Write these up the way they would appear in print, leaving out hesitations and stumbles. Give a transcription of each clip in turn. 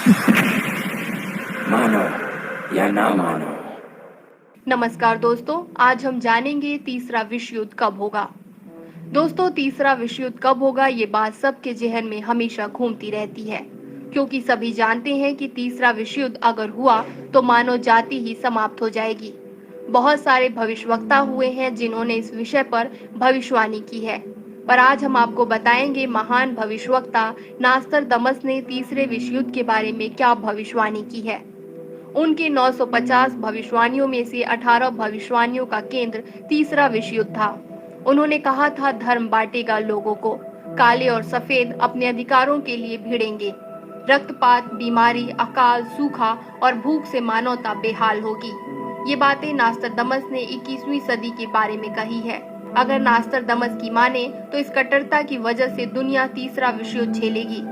मानो या ना मानो। नमस्कार दोस्तों, आज हम जानेंगे तीसरा विश्व युद्ध कब होगा। दोस्तों, तीसरा विश्व युद्ध कब होगा ये बात सबके जहन में हमेशा घूमती रहती है, क्योंकि सभी जानते हैं कि तीसरा विश्व युद्ध अगर हुआ तो मानव जाति ही समाप्त हो जाएगी। बहुत सारे भविष्यवक्ता हुए हैं जिन्होंने इस विषय पर भविष्यवाणी की है, पर आज हम आपको बताएंगे महान भविष्यवक्ता नास्त्रदामस ने तीसरे विश्व युद्ध के बारे में क्या भविष्यवाणी की है। उनके 950 भविष्यवाणियों में से 18 भविष्यवाणियों का केंद्र तीसरा विश्व युद्ध था। उन्होंने कहा था, धर्म बांटेगा लोगों को, काले और सफेद अपने अधिकारों के लिए भिड़ेंगे, रक्तपात, बीमारी, अकाल, सूखा और भूख से मानवता बेहाल होगी। ये बातें नास्त्रदामस ने 21वीं सदी के बारे में कही है। अगर नास्त्रदामस की माने तो इस कट्टरता की वजह से दुनिया तीसरा विश्व युद्ध झेलेगी।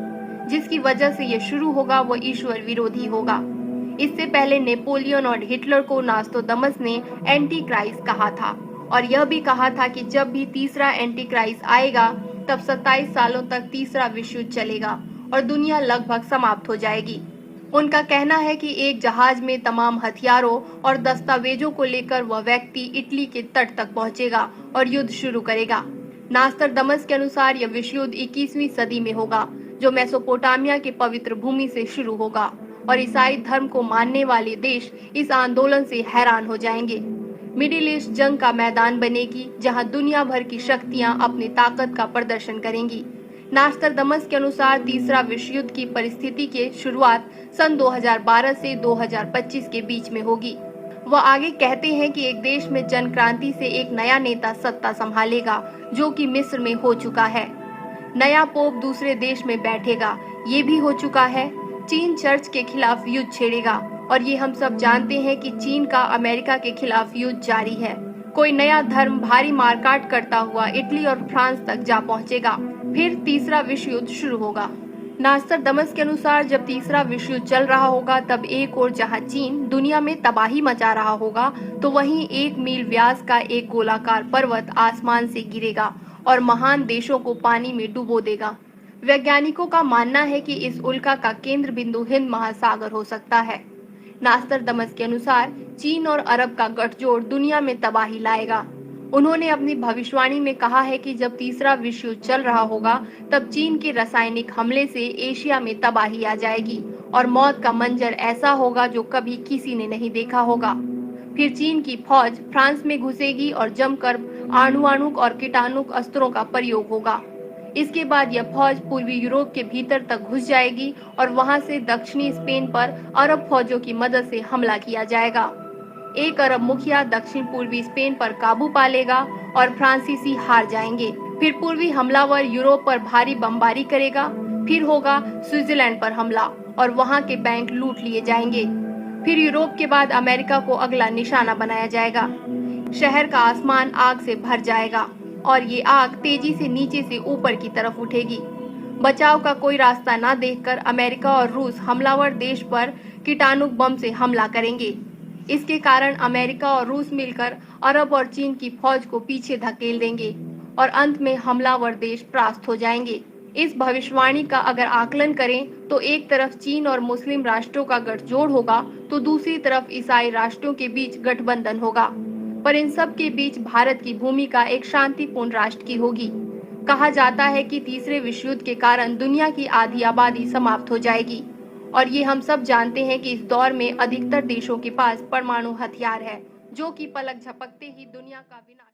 जिसकी वजह से यह शुरू होगा वो ईश्वर विरोधी होगा। इससे पहले नेपोलियन और हिटलर को नास्त्रदामस ने एंटी क्राइस्ट कहा था और यह भी कहा था कि जब भी तीसरा एंटी क्राइस्ट आएगा तब 27 सालों तक तीसरा विश्व युद्ध चलेगा और दुनिया लगभग समाप्त हो जाएगी। उनका कहना है कि एक जहाज में तमाम हथियारों और दस्तावेजों को लेकर वह व्यक्ति इटली के तट तक पहुंचेगा और युद्ध शुरू करेगा। नास्त्रदामस के अनुसार यह विश्व युद्ध 21वीं सदी में होगा, जो मेसोपोटामिया के पवित्र भूमि से शुरू होगा और ईसाई धर्म को मानने वाले देश इस आंदोलन से हैरान हो जाएंगे। मिडिल ईस्ट जंग का मैदान बनेगी, जहां दुनिया भर की शक्तियां अपनी ताकत का प्रदर्शन करेंगी। नास्त्रदामस के अनुसार तीसरा विश्व युद्ध की परिस्थिति की शुरुआत सन 2012 से 2025 के बीच में होगी। वह आगे कहते हैं कि एक देश में जन क्रांति से एक नया नेता सत्ता संभालेगा, जो कि मिस्र में हो चुका है। नया पोप दूसरे देश में बैठेगा, ये भी हो चुका है। चीन चर्च के खिलाफ युद्ध छेड़ेगा और ये हम सब जानते हैं कि चीन का अमेरिका के खिलाफ युद्ध जारी है। कोई नया धर्म भारी मारकाट करता हुआ इटली और फ्रांस तक जा पहुंचेगा। फिर तीसरा विश्व युद्ध शुरू होगा। नास्त्रदामस के अनुसार जब तीसरा विश्व युद्ध चल रहा होगा तब एक ओर जहां चीन दुनिया में तबाही मचा रहा होगा, तो वहीं 1 मील व्यास का एक गोलाकार पर्वत आसमान से गिरेगा और महान देशों को पानी में डुबो देगा। वैज्ञानिकों का मानना है कि इस उल्का का केंद्र बिंदु हिंद महासागर हो सकता है। नास्त्रदामस के अनुसार चीन और अरब का गठजोड़ दुनिया में तबाही लाएगा। उन्होंने अपनी भविष्यवाणी में कहा है कि जब तीसरा विश्व युद्ध चल रहा होगा तब चीन के रासायनिक हमले से एशिया में तबाही आ जाएगी और मौत का मंजर ऐसा होगा जो कभी किसी ने नहीं देखा होगा। फिर चीन की फौज फ्रांस में घुसेगी और जमकर आणुक और कीटाणुक अस्त्रों का प्रयोग होगा। इसके बाद यह फौज पूर्वी यूरोप के भीतर तक घुस जाएगी और वहां से दक्षिणी स्पेन पर अरब फौजों की मदद से हमला किया जाएगा। एक अरब मुखिया दक्षिण पूर्वी स्पेन पर काबू पा लेगा और फ्रांसीसी हार जाएंगे। फिर पूर्वी हमलावर यूरोप पर भारी बमबारी करेगा। फिर होगा स्विट्जरलैंड पर हमला और वहां के बैंक लूट लिए जाएंगे। फिर यूरोप के बाद अमेरिका को अगला निशाना बनाया जाएगा। शहर का आसमान आग से भर जाएगा और ये आग तेजी से नीचे से ऊपर की तरफ उठेगी। बचाव का कोई रास्ता न देखकर अमेरिका और रूस हमलावर देश पर कीटाणु बम से हमला करेंगे। इसके कारण अमेरिका और रूस मिलकर अरब और चीन की फौज को पीछे धकेल देंगे और अंत में हमलावर देश परास्त हो जाएंगे। इस भविष्यवाणी का अगर आकलन करें तो एक तरफ चीन और मुस्लिम राष्ट्रों का गठजोड़ होगा तो दूसरी तरफ ईसाई राष्ट्रों के बीच गठबंधन होगा, पर इन सब के बीच भारत की भूमिका एक शांतिपूर्ण राष्ट्र की होगी। कहा जाता है कि तीसरे विश्व युद्ध के कारण दुनिया की आधी आबादी समाप्त हो जाएगी और ये हम सब जानते हैं कि इस दौर में अधिकतर देशों के पास परमाणु हथियार है, जो कि पलक झपकते ही दुनिया का विनाश